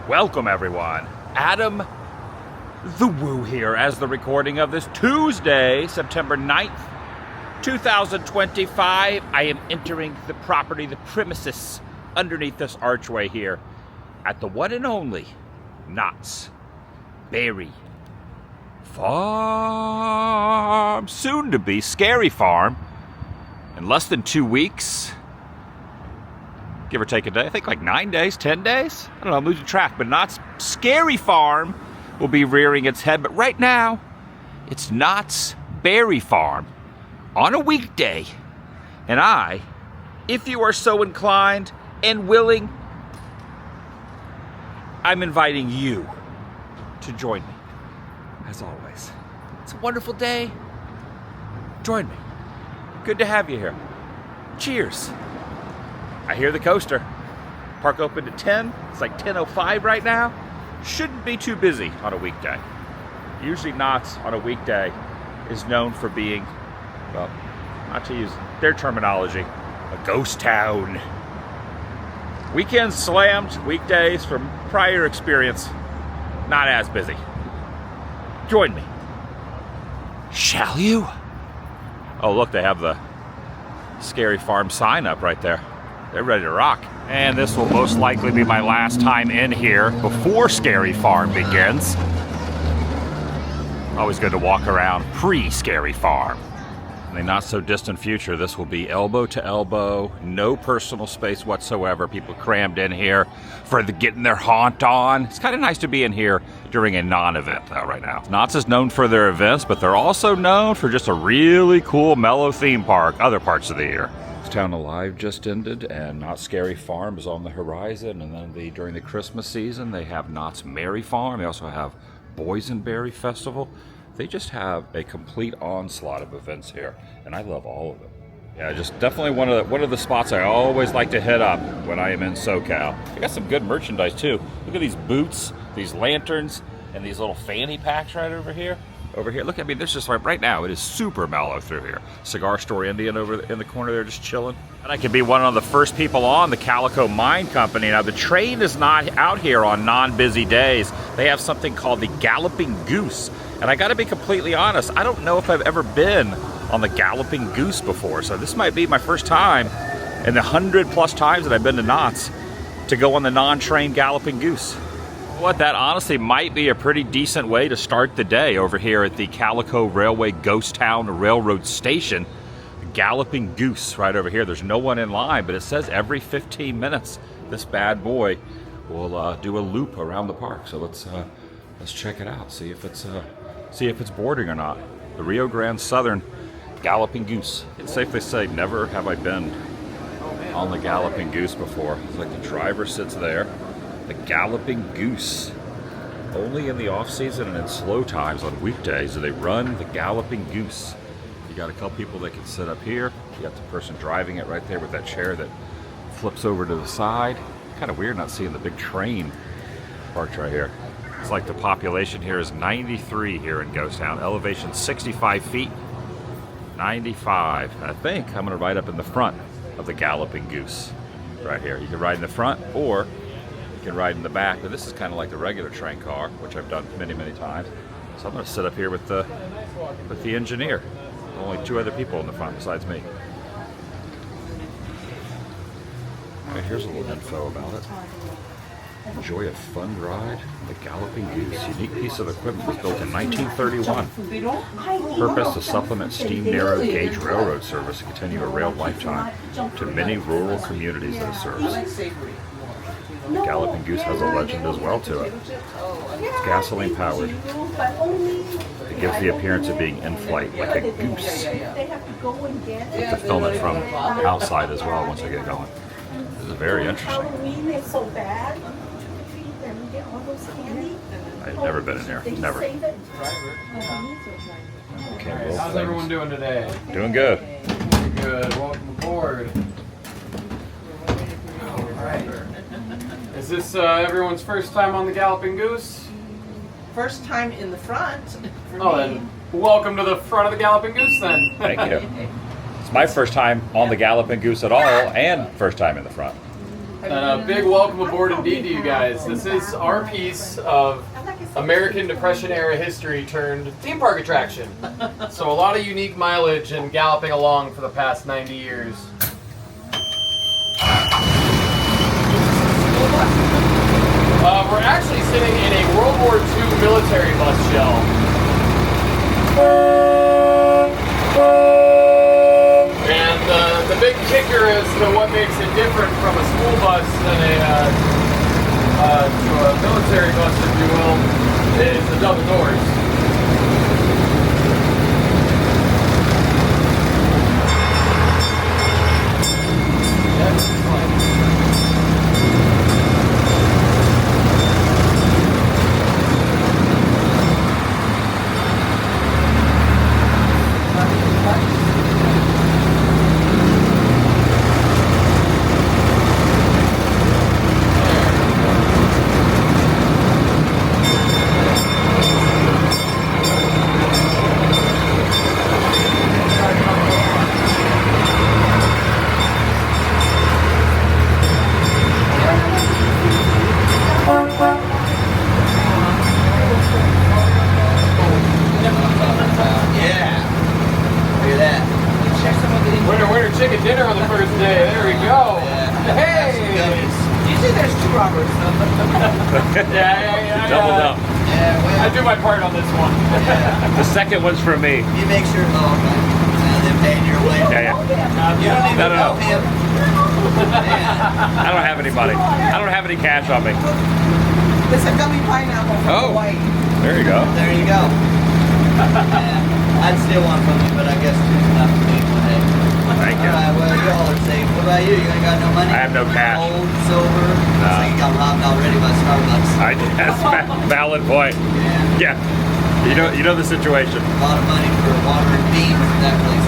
Welcome everyone. Adam the Woo here as the recording of this Tuesday, September 9th, 2025. I am entering the property, the premises underneath this archway here at the one and only Knott's Berry Farm. Soon to be Scary Farm. In less than 2 weeks. Give or take a day. I think like 9 days, 10 days. I don't know, I'm losing track. But Knott's Scary Farm will be rearing its head. But right now, it's Knott's Berry Farm on a weekday. And I, if you are so inclined and willing, I'm inviting you to join me. As always, it's a wonderful day. Join me. Good to have you here. Cheers. I hear the coaster. Park open to 10. It's like 10:05 right now. Shouldn't be too busy on a weekday. Usually Knott's on a weekday is known for being, well, not to use their terminology, a ghost town. Weekends slammed, weekdays from prior experience, not as busy. Join me. Shall you? Oh, look, they have the Scary Farm sign up right there. They're ready to rock. And this will most likely be my last time in here before Scary Farm begins. Always good to walk around pre-Scary Farm. In the not so distant future, this will be elbow to elbow, no personal space whatsoever. People crammed in here for getting their haunt on. It's kind of nice to be in here during a non-event though right now. Knott's is known for their events, but they're also known for just a really cool, mellow theme park other parts of the year. Town Alive just ended, and Knott's Scary Farm is on the horizon. And then during the Christmas season, they have Knott's Merry Farm. They also have Boysenberry Festival. They just have a complete onslaught of events here, and I love all of them. Yeah, just definitely one of the spots I always like to hit up when I am in SoCal. They got some good merchandise too. Look at these boots, these lanterns, and these little fanny packs right over here. Look, I mean, there's just right now, it is super mellow through here. Cigar Store Indian over in the corner there just chilling. And I could be one of the first people on the Calico Mine company. Now, the train is not out here on non-busy days. They have something called the Galloping Goose. And I gotta be completely honest, I don't know if I've ever been on the Galloping Goose before. So this might be my first time in the 100+ times that I've been to Knott's to go on the non-train Galloping Goose. What, that honestly might be a pretty decent way to start the day over here at the Calico Railway Ghost Town Railroad Station. Galloping Goose right over here. There's no one in line, but it says every 15 minutes this bad boy will do a loop around the park. So let's check it out. See if it's boarding or not. The Rio Grande Southern Galloping Goose. It's safe to say never have I been on the Galloping Goose before. It's like the driver sits there. The Galloping Goose. Only in the off-season and in slow times on weekdays do they run the Galloping Goose. You got a couple people that can sit up here. You got the person driving it right there with that chair that flips over to the side. Kind of weird not seeing the big train parked right here. It's like the population here is 93 here in Ghost Town. Elevation 65 feet. 95. I think I'm going to ride up in the front of the Galloping Goose right here. You can ride in the front or you can ride in the back, but this is kind of like the regular train car, which I've done many, many times. So I'm going to sit up here with the engineer. Only 2 other people in the front besides me. Right, here's a little info about it. Enjoy a fun ride. The Galloping Goose, unique piece of equipment, was built in 1931. Purpose to supplement steam narrow gauge railroad service and continue a rail lifetime to many rural communities that it serves. Galloping Goose has a legend as well to it. It's gasoline powered. It gives the appearance of being in flight, like a goose. You have to film it from outside as well once I get going. This is very interesting. I've never been in here. Never. Okay, how's everyone doing today? Doing good. Good. Welcome aboard. All right. Is this everyone's first time on the Galloping Goose? First time in the front. Oh, then welcome to the front of the Galloping Goose then. Thank you. It's my first time on the Galloping Goose at all, and first time in the front. And a big welcome aboard indeed to you guys. This is our piece of American Depression era history turned theme park attraction. So a lot of unique mileage and galloping along for the past 90 years. We're actually sitting in a World War II military bus shell. And the big kicker as to what makes it different from a school bus than to a military bus, if you will, is the double doors. Chicken dinner on the first day. There we go. Yeah. Hey! Usually there's two Roberts. Yeah. Doubled up. Yeah, well, I do my part on this one. yeah. The second one's for me. You make sure, oh, okay. They're paying your way. Yeah. You don't even No. know him. Man. I don't have any money. I don't have any cash on me. It's a gummy pineapple from Hawaii. There you go. There you go. Yeah. I'd steal one from you, but I guess two's enough for me. But hey. Thank you. Alright, well, y'all are safe. What about you? You ain't got no money? I have no cash. Gold, silver. Looks like you got robbed already by Starbucks. That's valid point. Yeah. Yeah. You know the situation. A lot of money for water and beans at that place.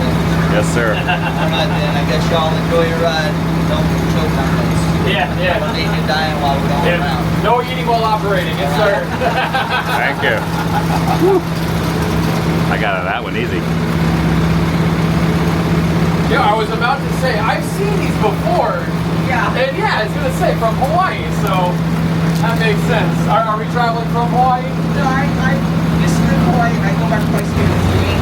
Yes, sir. Alright then, I guess y'all enjoy your ride. Don't choke on us. Yeah. Eating and dying while we're going around. No eating while operating, yes sir. Thank you. I got out of that one easy. Yeah, I was about to say, I've seen these before. Yeah. And yeah, I was going to say from Hawaii, so that makes sense. Are we traveling from Hawaii? No, I used to live in Hawaii and I go back twice a year to ski.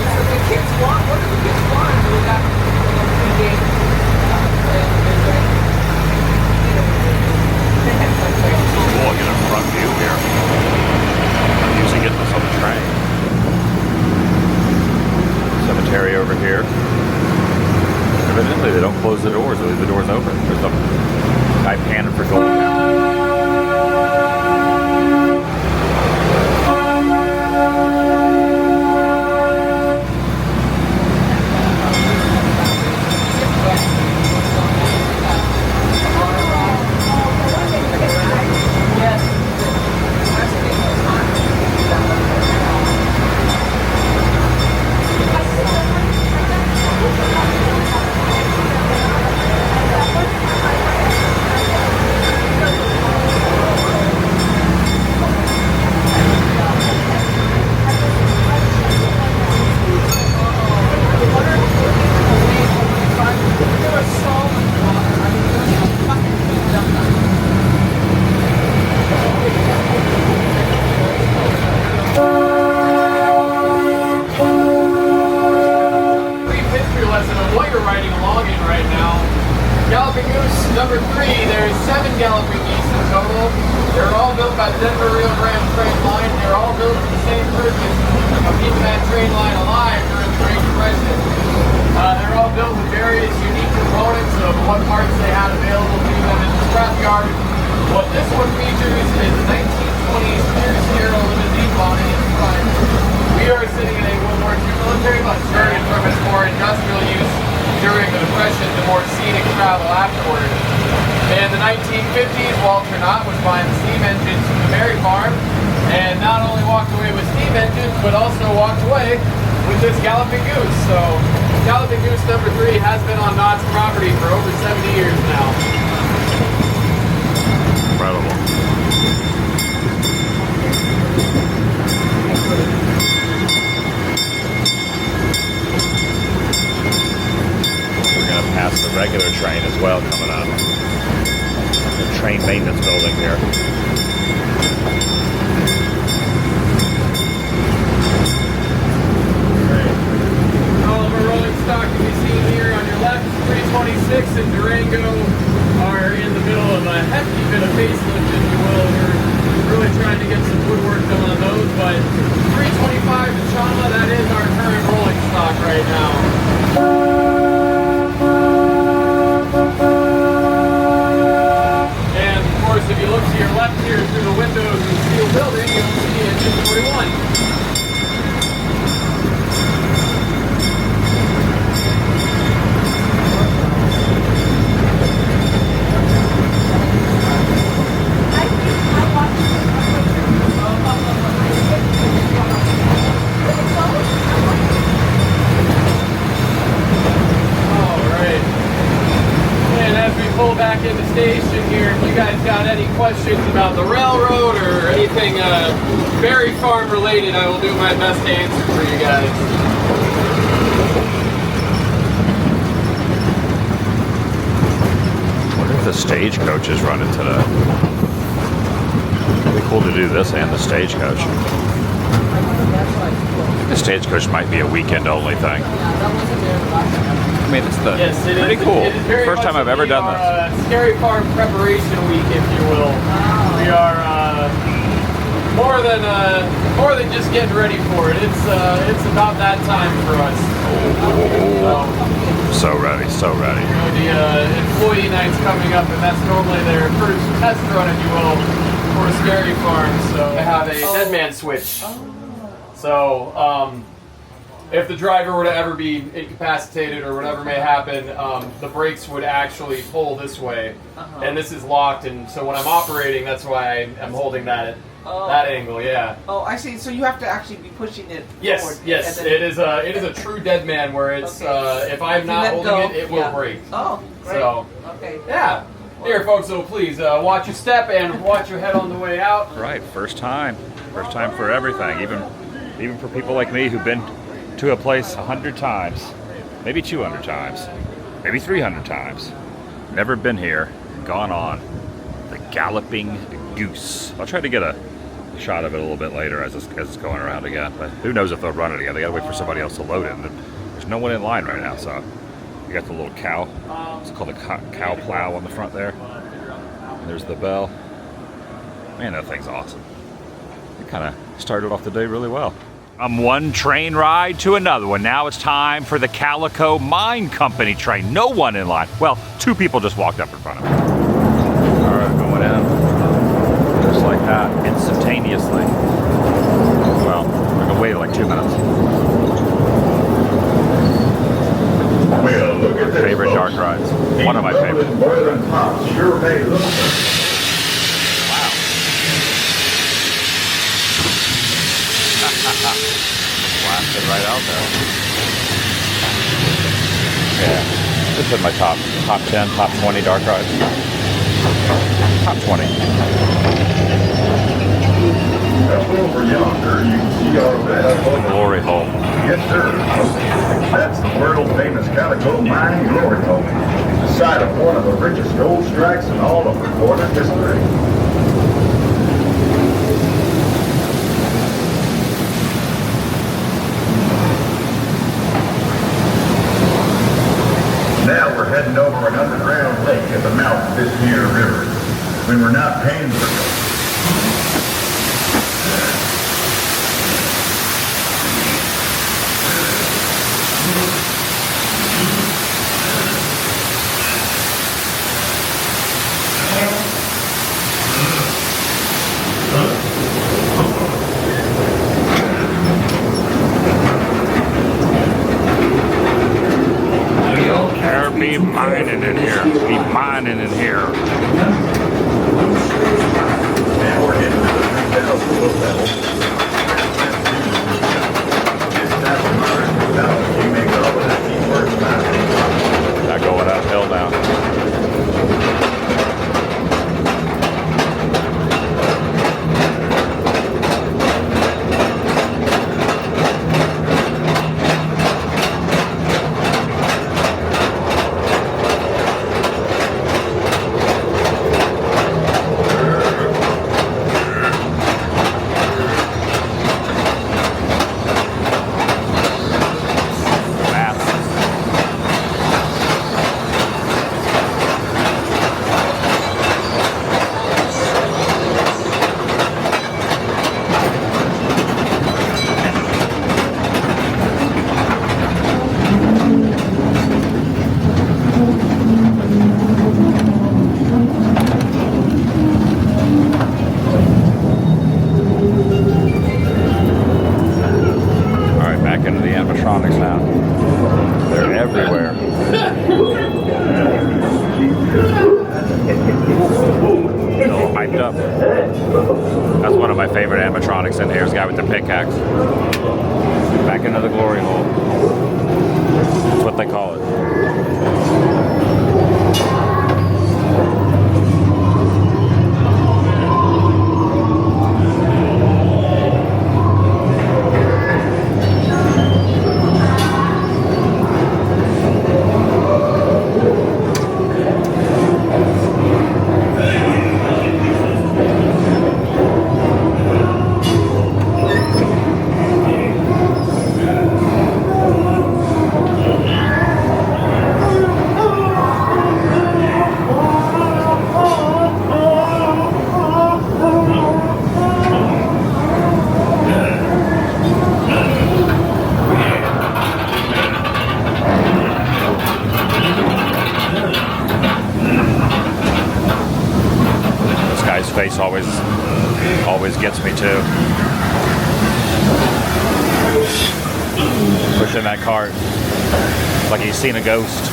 So the kids want, what do the kids want? We got a game. Cool, get a front view here. I'm usually getting this on the train. Cemetery over here. Evidently they don't close the doors, they leave the doors open. There's a guy panning for gold now. Galloping Goose number 3, there's 7 Galloping Geese in total. They're all built by the Denver Rio Grande train line. They're all built for the same purpose of keeping that train line alive during the Great Depression. They're all built with various unique components of what parts they had available to them in the scrapyard. What this one features is a 1920s Pierce Arrow limousine body in front. We are sitting in a World War II military bus starting from its more industrial use during the Depression to more scenic travel afterward. In the 1950s, Walter Knott was buying steam engines from the Mary Farm, and not only walked away with steam engines, but also walked away with this Galloping Goose. So, Galloping Goose number 3 has been on Knott's property for over 70 years now. Incredible. regular train as well coming up. The train maintenance building here. All of our rolling stock can be seen here on your left. 326 and Durango are in the middle of a hefty bit of facelift, if you will. We're really trying to get some woodwork done on those, but 325 and Chandler, that is our current rolling stock right now. And of course, if you look to your left here through the windows of the steel building, you'll see engine 41. Pull back into station here. If you guys got any questions about the railroad or anything berry farm related, I will do my best to answer for you guys. I wonder if the stagecoach is running today. It'd be cool to do this and the stagecoach. The stagecoach might be a weekend only thing. I mean, it's pretty cool. First time I've ever done this. Scary Farm preparation week, if you will. We are more than just getting ready for it. It's about that time for us. So ready, so ready. You know, the employee night's coming up, and that's normally their first test run, if you will, for Scary Farm. So I have a dead man switch. So if the driver were to ever be incapacitated or whatever may happen, the brakes would actually pull this way, and this is locked. And so when I'm operating, that's why I'm holding that angle. Yeah. Oh, I see. So you have to actually be pushing it. Yes, forward, yes. It is a true dead man where it's if I'm not holding it will break. Oh, great. So okay. Yeah. Here, folks. So please watch your step and watch your head on the way out. Right. First time for everything. Even for people like me who've been to a place 100 times, maybe 200 times, maybe 300 times. Never been here, gone on the Galloping Goose. I'll try to get a shot of it a little bit later as it's going around again, but who knows if they'll run it again. They gotta wait for somebody else to load it. And there's no one in line right now, so you got the little cow. It's called a cow plow on the front there. And there's the bell. Man, that thing's awesome. It kind of started off the day really well. From one train ride to another one. Now it's time for the Calico Mine Company train. No one in line. Well, two people just walked up in front of me. All right, going in. Just like that, instantaneously. Well, I'm gonna wait like 2 minutes. Well, look at this, Favorite folks. dark rides. One of my favorites. Boiling pots sure made look. Blasted right out there. Yeah, this is my top 10, top 20 dark rides. Top 20. Up over yonder, you can see all of that. Glory hole. Yes, sir. That's the world famous Calico Mine glory hole. The site of one of the richest gold strikes in all of recorded history. Now we're heading over an underground lake at the mouth of this here river. When we're not paying for it. Be mining in here. Be mining in here. Now we're heading to the 3,000 foot level. This type of mine, you make all of that deep work mining. Not going uphill now. electronics in here. There's a guy with the pickaxe. Back into the glory hole. That's what they call it. Face always gets me too. Pushing that cart like he's seen a ghost.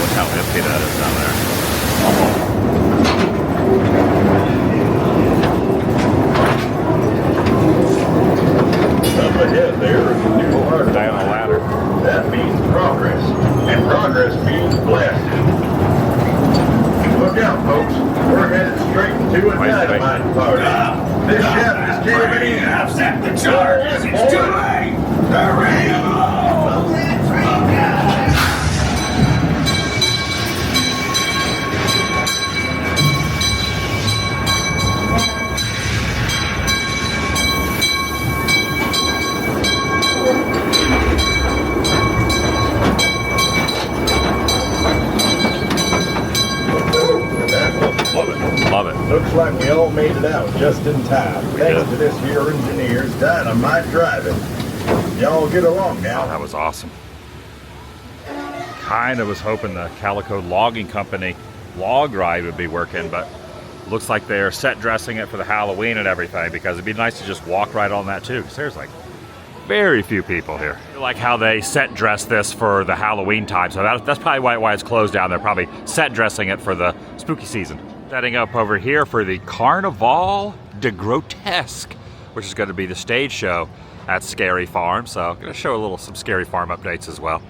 Look how empty that is down Up ahead there is a new hard down the ladder. That means progress, and progress means blasting. Look out, folks. We're headed straight into a dynamite party. This shaft is caving in. I've set the charges. It's too late. Hurry! Love it. Looks like we all made it out just in time. Thanks to this here engineer's dynamite driving. Y'all get along now. Oh, that was awesome. Kind of was hoping the Calico Logging Company log ride would be working, but looks like they're set dressing it for the Halloween and everything, because it'd be nice to just walk right on that too, because there's like very few people here. I like how they set dress this for the Halloween time, so that's probably why it's closed down. They're probably set dressing it for the spooky season. Setting up over here for the Carnival de Grotesque, which is going to be the stage show at Scary Farm. So I'm going to show some Scary Farm updates as well.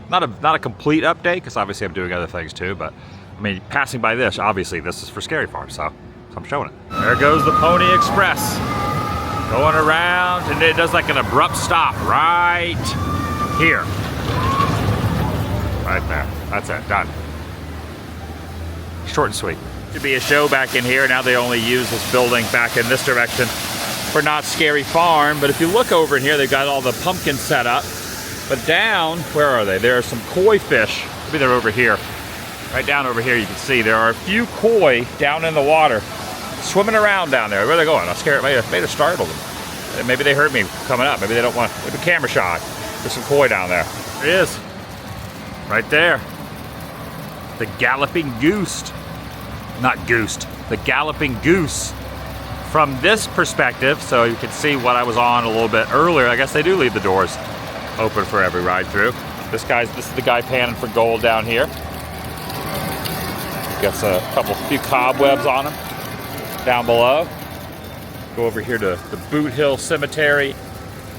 Not a complete update, because obviously I'm doing other things too, but I mean, passing by this, obviously this is for Scary Farm, so I'm showing it. There goes the Pony Express going around, and it does like an abrupt stop right here. Right there. That's it. Done. Short and sweet. To be a show back in here. Now they only use this building back in this direction for Not Scary Farm. But if you look over in here, they've got all the pumpkins set up. But down, where are they? There are some koi fish. Maybe they're over here. Right down over here, you can see there are a few koi down in the water, swimming around down there. Where are they going? I'm scared. It may have startled them. Maybe they heard me coming up. Maybe they don't want. Maybe a camera shot. There's some koi down there. There it is. Right there. The Galloping Goose. Not Goose. The Galloping Goose. From this perspective, so you can see what I was on a little bit earlier. I guess they do leave the doors open for every ride through. This is the guy panning for gold down here. Got a few cobwebs on him down below. Go over here to the Boot Hill Cemetery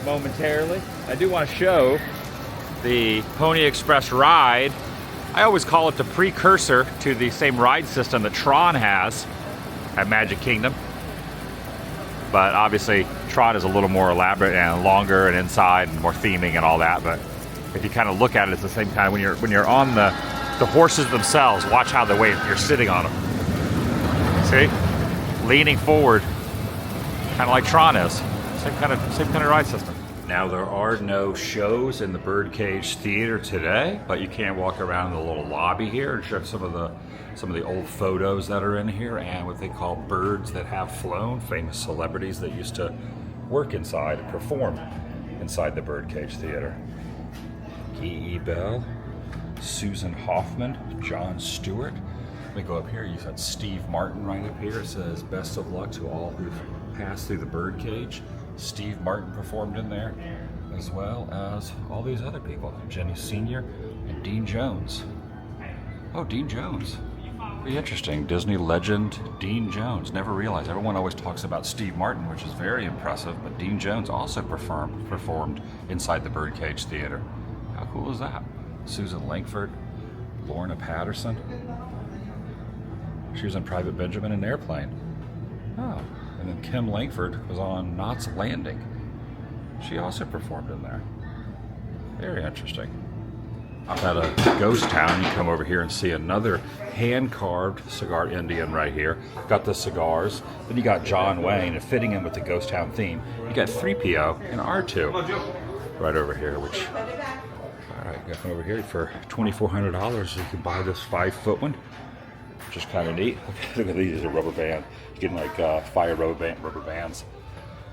momentarily. I do want to show the Pony Express ride. I always call it the precursor to the same ride system that Tron has at Magic Kingdom. But obviously Tron is a little more elaborate and longer and inside and more theming and all that. But if you kind of look at it, it's the same kind of when you're on the horses themselves. Watch how the way you're sitting on them. See? Leaning forward, kind of like Tron is. Same kind of ride system. Now there are no shows in the Birdcage Theater today, but you can walk around the little lobby here and check some of the old photos that are in here and what they call birds that have flown, famous celebrities that used to work inside and perform inside the Birdcage Theater. E.E. Bell, Susan Hoffman, Jon Stewart. Let me go up here. You got Steve Martin right up here. It says, "Best of luck to all who've passed through the Birdcage." Steve Martin performed in there, as well as all these other people. Jenny Sr. and Dean Jones. Oh, Dean Jones. Pretty interesting. Disney legend Dean Jones. Never realized. Everyone always talks about Steve Martin, which is very impressive, but Dean Jones also performed inside the Birdcage Theater. How cool is that? Susan Langford, Lorna Patterson. She was in Private Benjamin and Airplane. Oh, and then Kim Langford was on Knott's Landing. She also performed in there. Very interesting. At a ghost town, you come over here and see another hand-carved cigar Indian right here. Got the cigars. Then you got John Wayne, and fitting in with the ghost town theme, you got 3PO and R2 right over here, which, all right, going over here for $2,400, you can buy this 5-foot one, which is kind of neat. Look at these, a rubber band. You get like fire rubber bands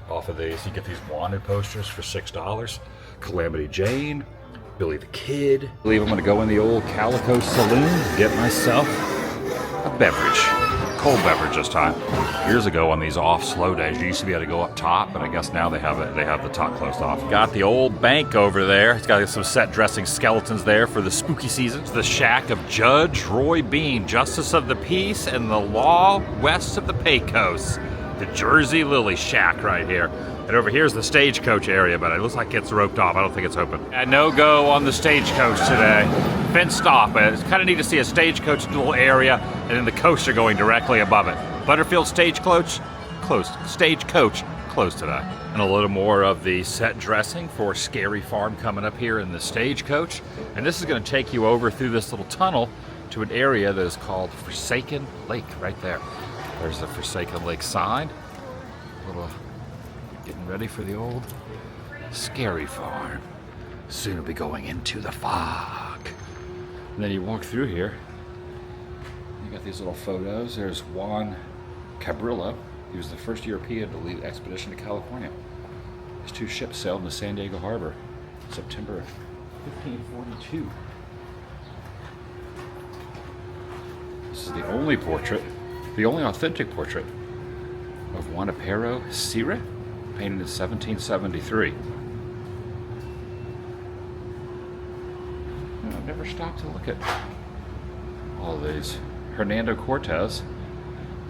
off of these. You get these wanted posters for $6. Calamity Jane, Billy the Kid. I believe I'm gonna go in the old Calico Saloon, get myself a beverage. Cold beverage this time. Years ago on these off slow days, you used to be able to go up top, but I guess now they have the top closed off. Got the old bank over there. It's got some set dressing skeletons there for the spooky season. It's the shack of Judge Roy Bean, Justice of the Peace and the Law west of the Pecos. The Jersey Lily shack right here. And over here's the stagecoach area, but it looks like it's roped off. I don't think it's open. And no go on the stagecoach today. Fenced off. It's kind of neat to see a stagecoach little area and then the coaster going directly above it. Butterfield stagecoach closed. Stagecoach closed today. And a little more of the set dressing for Scary Farm coming up here in the stagecoach. And this is going to take you over through this little tunnel to an area that is called Forsaken Lake right there. There's the Forsaken Lake sign. Little getting ready for the old Scary Farm. Soon we'll be going into the fog. And then you walk through here. You got these little photos. There's Juan Cabrillo. He was the first European to lead the expedition to California. His 2 ships sailed into San Diego Harbor, September of 1542. This is the only portrait, the only authentic portrait of Juanipero Serra, painted in 1773. I've never stopped to look at all of these. Hernando Cortez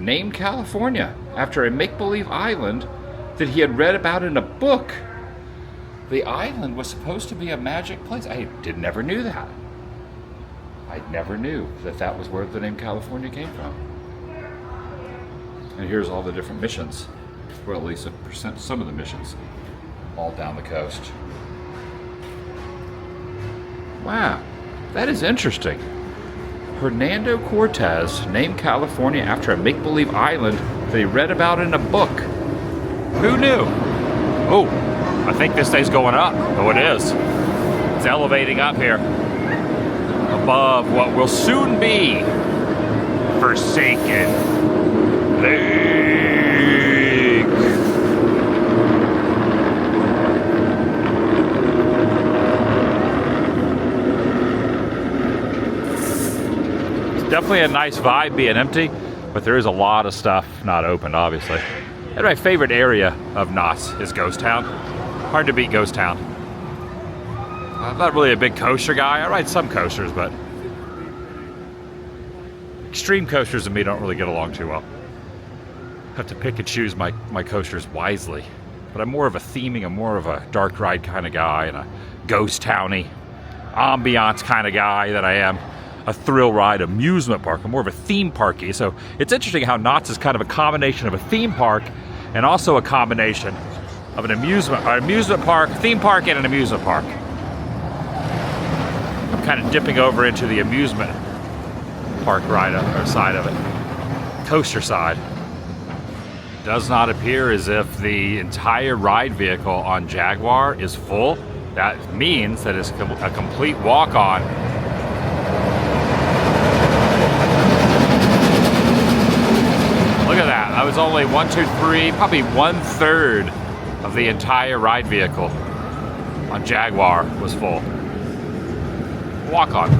named California after a make-believe island that he had read about in a book. The island was supposed to be a magic place. I never knew that. I never knew that that was where the name California came from. And here's all the different missions. Well, at least some of the missions, all down the coast. Wow, that is interesting. Hernando Cortez named California after a make-believe island that he read about in a book. Who knew? Oh, I think this thing's going up. Oh, it is. It's elevating up here above what will soon be Forsaken Lake. Definitely a nice vibe being empty, but there is a lot of stuff not opened, obviously. And my favorite area of Knott's is Ghost Town. Hard to beat Ghost Town. I'm not really a big coaster guy. I ride some coasters, but extreme coasters and me don't really get along too well. I have to pick and choose my coasters wisely. But I'm more of a theming, I'm more of a dark ride kind of guy and a ghost towny, ambiance kind of guy that I am. A thrill ride amusement park. I'm more of a theme parky. So it's interesting how Knott's is kind of a combination of a theme park and also a combination of an amusement park, theme park, and an amusement park. I'm kind of dipping over into the amusement park ride or side of it. Coaster side. Does not appear as if the entire ride vehicle on Jaguar is full. That means that it's a complete walk-on. Look at that. That was only 1, 2, 3, probably 1/3 of the entire ride vehicle on Jaguar was full. Walk on.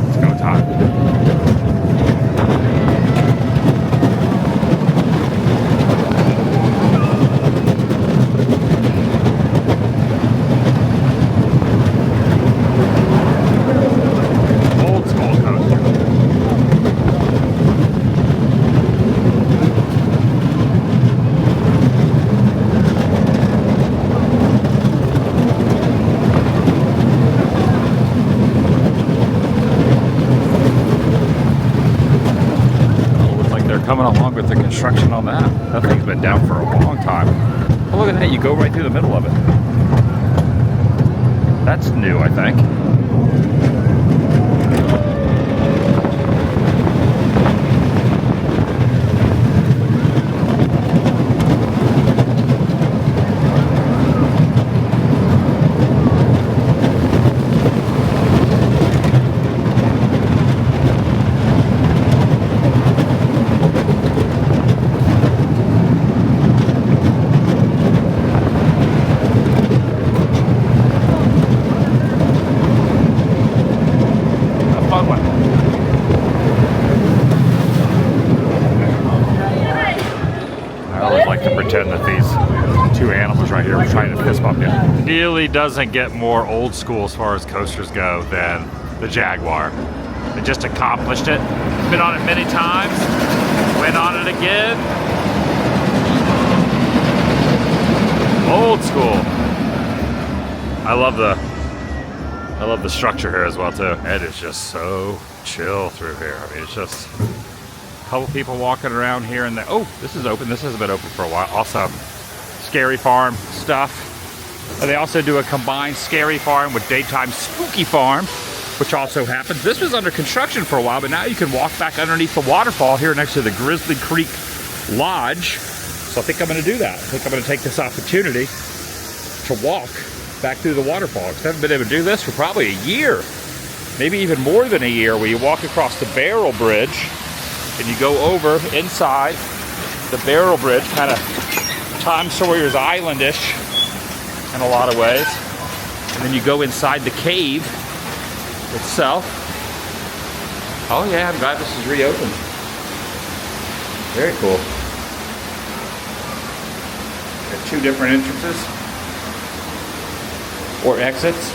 Let's go, Todd. construction on that. That thing's been down for a long time. Oh, look at that, you go right through the middle of it. That's new, I think. That these two animals right here are trying to fist bump you. Really doesn't get more old school as far as coasters go than the Jaguar. It just accomplished it. Been on it many times. Went on it again. Old school. I love the structure here as well too. It is just so chill through here. I mean, it's just couple people walking around here and there. Oh, this is open. This hasn't been open for a while. Also, Scary Farm stuff. And they also do a combined Scary Farm with daytime Spooky Farm, which also happens. This was under construction for a while, but now you can walk back underneath the waterfall here next to the Grizzly Creek Lodge. So I think I'm going to do that. I think I'm going to take this opportunity to walk back through the waterfall. Because I haven't been able to do this for probably a year, maybe even more than a year, where you walk across the Barrel Bridge and you go over inside the Barrel Bridge, kind of Tom Sawyer's Island-ish in a lot of ways. And then you go inside the cave itself. Oh yeah, I'm glad this is reopened. Very cool. Got two different entrances or exits.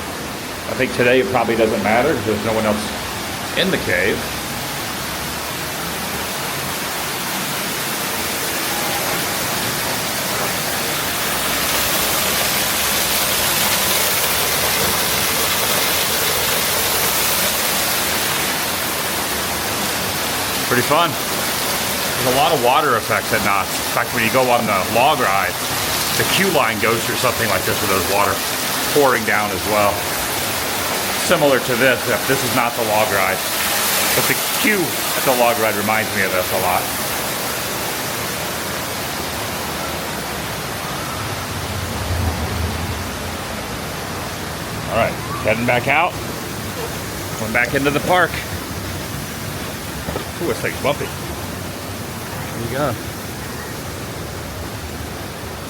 I think today it probably doesn't matter because there's no one else in the cave. Pretty fun. There's a lot of water effects at Knott. In fact, when you go on the log ride, the queue line goes through something like this with those water pouring down as well. Similar to this, except this is not the log ride. But the queue at the log ride reminds me of this a lot. All right, heading back out. Going back into the park. Ooh, this thing's bumpy. There you go.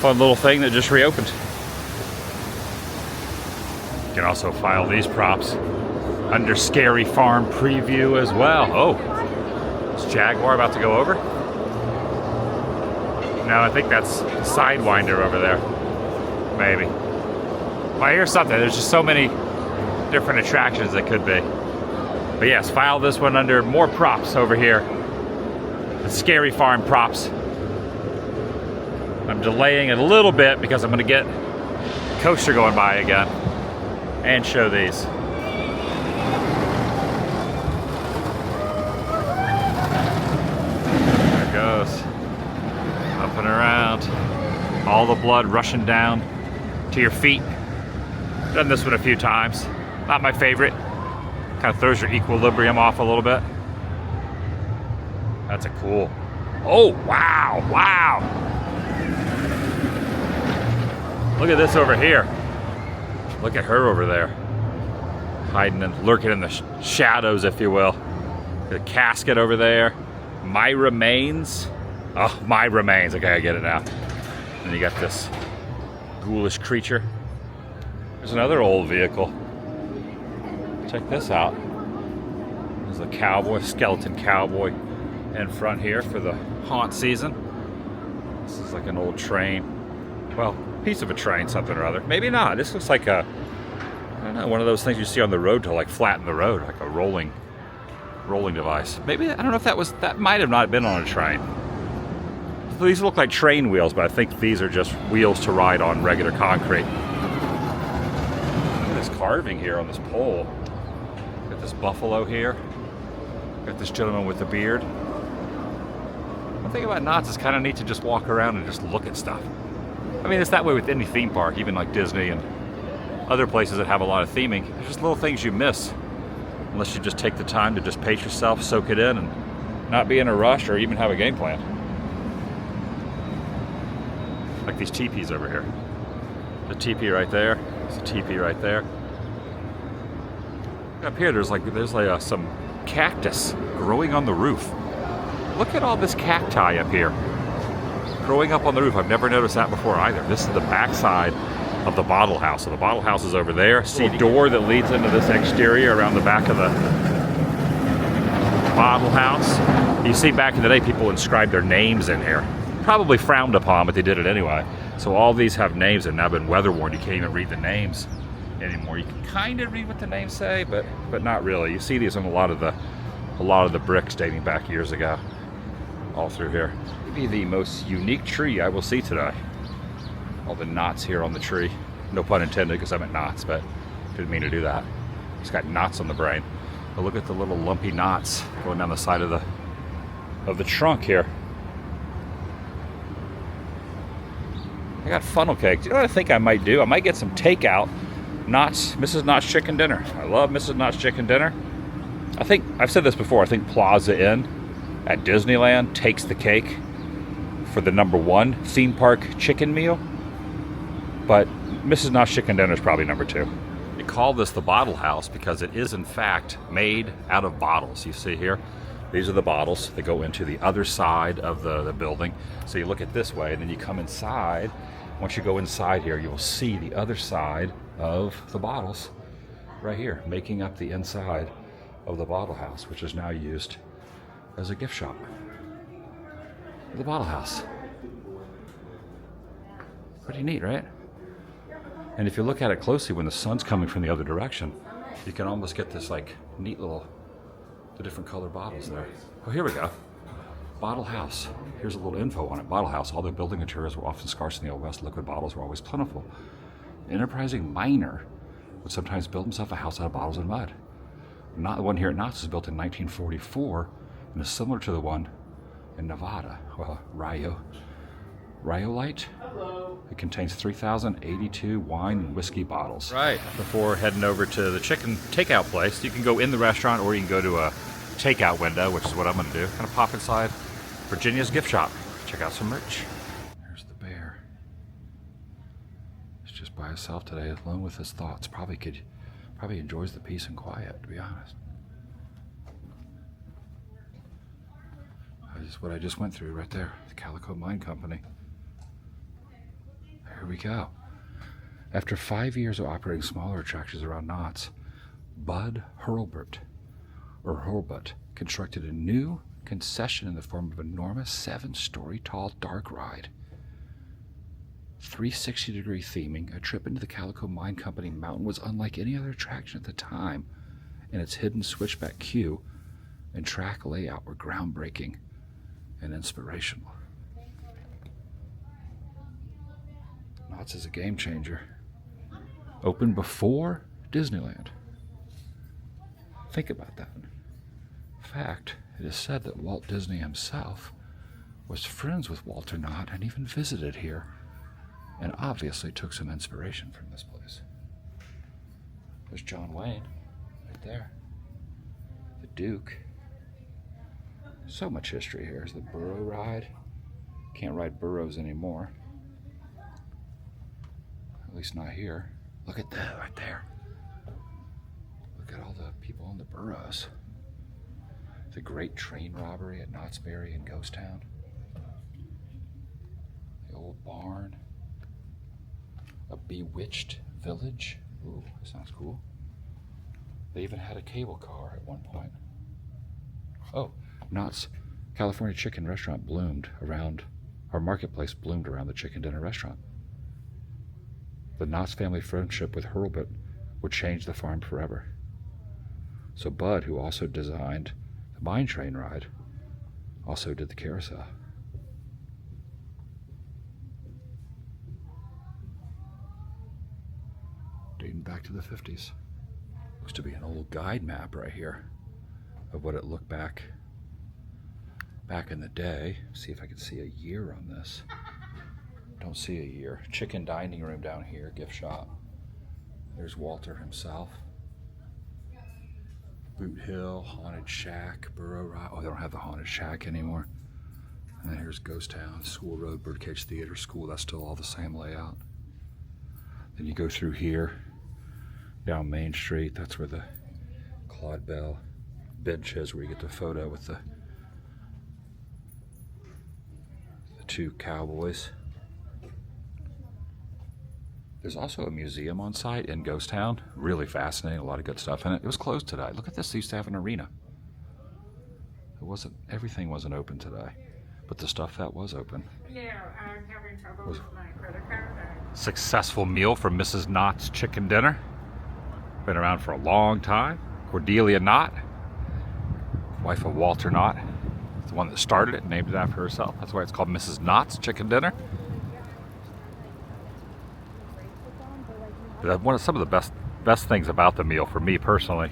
Fun little thing that just reopened. You can also file these props under Scary Farm Preview as well. Oh, is Jaguar about to go over? No, I think that's Sidewinder over there. Maybe. Well, here's something. There's just so many different attractions that could be. But yes, file this one under more props over here. The Scary Farm props. I'm delaying it a little bit because I'm going to get the coaster going by again and show these. There it goes. Up and around. All the blood rushing down to your feet. Done this one a few times. Not my favorite. Kind of throws your equilibrium off a little bit. That's a cool. Oh, wow, wow. Look at this over here. Look at her over there. Hiding and lurking in the shadows, if you will. The casket over there. My Remains. Oh, My Remains. Okay, I get it now. And you got this ghoulish creature. There's another old vehicle. Check this out. There's a cowboy, skeleton cowboy in front here for the haunt season. This is like an old train. Well, piece of a train, something or other. Maybe not. This looks like a, I don't know, one of those things you see on the road to like flatten the road, like a rolling device. Maybe, I don't know if that might have not been on a train. These look like train wheels, but I think these are just wheels to ride on regular concrete. Look at this carving here on this pole. Got this buffalo here. Got this gentleman with the beard. I thing about Knott's is kind of neat to just walk around and just look at stuff. I mean, it's that way with any theme park, even like Disney and other places that have a lot of theming. There's just little things you miss unless you just take the time to just pace yourself, soak it in, and not be in a rush or even have a game plan. Like these teepees over here. The teepee right there. There's a teepee right there. Up here, there's like some cactus growing on the roof. Look at all this cacti up here, growing up on the roof. I've never noticed that before either. This is the backside of the bottle house. So the bottle house is over there. See the door that leads into this exterior around the back of the bottle house. You see, back in the day, people inscribed their names in here. Probably frowned upon, but they did it anyway. So all these have names that have now been weather worn. You can't even read the names anymore. You can kind of read what the names say, but not really. You see these on a lot of the bricks dating back years ago, all through here. Maybe the most unique tree I will see today. All the knots here on the tree. No pun intended, because I'm at Knott's, but didn't mean to do that. It's got knots on the brain. But look at the little lumpy knots going down the side of the trunk here. I got funnel cakes. You know what I think I might do? I might get some takeout Knott's, Mrs. Knott's chicken dinner. I love Mrs. Knott's chicken dinner. I think, I've said this before, I think Plaza Inn at Disneyland takes the cake for the #1 theme park chicken meal. But Mrs. Knott's chicken dinner is probably #2. They call this the bottle house because it is in fact made out of bottles. You see here, these are the bottles that go into the other side of the building. So you look at this way and then you come inside. Once you go inside here, you will see the other side of the bottles right here, making up the inside of the bottle house, which is now used as a gift shop. The bottle house. Pretty neat, right? And if you look at it closely, when the sun's coming from the other direction, you can almost get this like neat little, the different color bottles there. Oh, here we go. Bottle house. Here's a little info on it. Bottle house. Although building materials were often scarce in the Old West, liquid bottles were always plentiful. An enterprising miner would sometimes build himself a house out of bottles and mud. Not the one here at Knott's was built in 1944 and is similar to the one in Nevada. Well, Rhyolite. It contains 3,082 wine and whiskey bottles. Right. Before heading over to the chicken takeout place, you can go in the restaurant or you can go to a takeout window, which is what I'm going to do. Kind of pop inside Virginia's gift shop. Check out some merch. There's the bear. He's just by himself today, alone with his thoughts. Probably enjoys the peace and quiet, to be honest. This is what I just went through right there. The Calico Mine Company. Here we go. After 5 years of operating smaller attractions around Knott's, Bud Hurlbut constructed a new concession in the form of an enormous 7-story tall dark ride. 360-degree theming, a trip into the Calico Mine Company mountain was unlike any other attraction at the time, and its hidden switchback queue and track layout were groundbreaking and inspirational. Knott's is a game changer. Opened before Disneyland. Think about that. In fact, it is said that Walt Disney himself was friends with Walter Knott and even visited here, and obviously took some inspiration from this place. There's John Wayne, right there. The Duke. So much history here. There's the burro ride. Can't ride burros anymore. At least not here. Look at that right there. Look at all the people on the burros. The great train robbery at Knott's Berry and Ghost Town. The old barn. A bewitched village. Ooh, that sounds cool. They even had a cable car at one point. Oh, Knott's California Chicken Restaurant bloomed around, our marketplace bloomed around the chicken dinner restaurant. The Knott's family friendship with Hurlbut would change the farm forever. So Bud, who also designed the mine train ride, also did the carousel. Dating back to the 50s. Looks to be an old guide map right here of what it looked back back in the day. See if I can see a year on this. Don't see a year. Chicken dining room down here, gift shop. There's Walter himself. Boot Hill, Haunted Shack, Burrow Ride. Oh, they don't have the Haunted Shack anymore. And then here's Ghost Town, School Road, Birdcage Theater, School. That's still all the same layout. Then you go through here, down Main Street. That's where the Claude Bell bench is, where you get the photo with the two cowboys. There's also a museum on site in Ghost Town. Really fascinating, a lot of good stuff in it. It was closed today. Look at this, they used to have an arena. Everything wasn't open today, but the stuff that was open. Yeah, I'm having trouble with my credit card. Successful meal from Mrs. Knott's Chicken Dinner. Been around for a long time. Cordelia Knott, wife of Walter Knott, the one that started it, named it after herself. That's why it's called Mrs. Knott's Chicken Dinner. But some of the best things about the meal for me personally,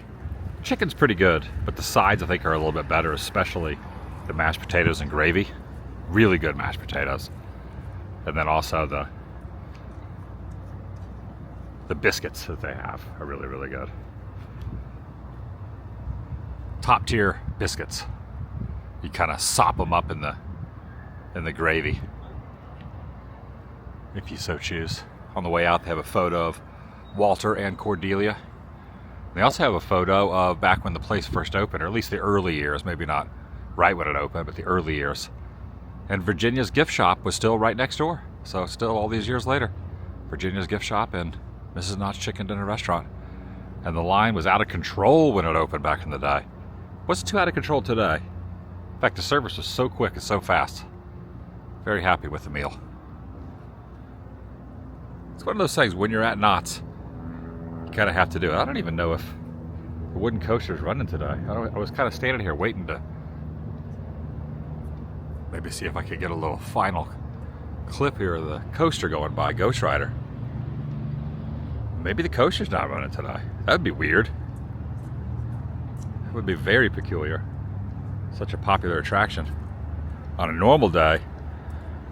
chicken's pretty good, but the sides I think are a little bit better, especially the mashed potatoes and gravy. Really good mashed potatoes. And then also the biscuits that they have are really, really good. Top tier biscuits. You kind of sop them up in the gravy, if you so choose. On the way out, they have a photo of Walter and Cordelia. They also have a photo of back when the place first opened, or at least the early years, maybe not right when it opened, but the early years. And Virginia's gift shop was still right next door. So still all these years later, Virginia's gift shop and Mrs. Knott's Chicken Dinner Restaurant. And the line was out of control when it opened back in the day. Wasn't too out of control today. In fact, the service was so quick and so fast. Very happy with the meal. It's one of those things, when you're at Knott's, you kind of have to do it. I don't even know if the wooden coaster is running today. I was kind of standing here waiting to maybe see if I could get a little final clip here of the coaster going by, Ghost Rider. Maybe the coaster's not running today. That'd be weird. It would be very peculiar. Such a popular attraction. On a normal day,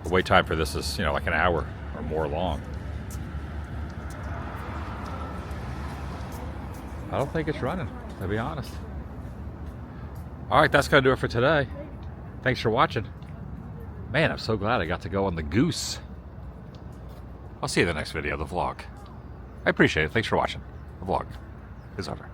the wait time for this is, like an hour or more long. I don't think it's running, to be honest. All right, that's going to do it for today. Thanks for watching. Man, I'm so glad I got to go on the Goose. I'll see you in the next video, the vlog. I appreciate it. Thanks for watching. The vlog is over.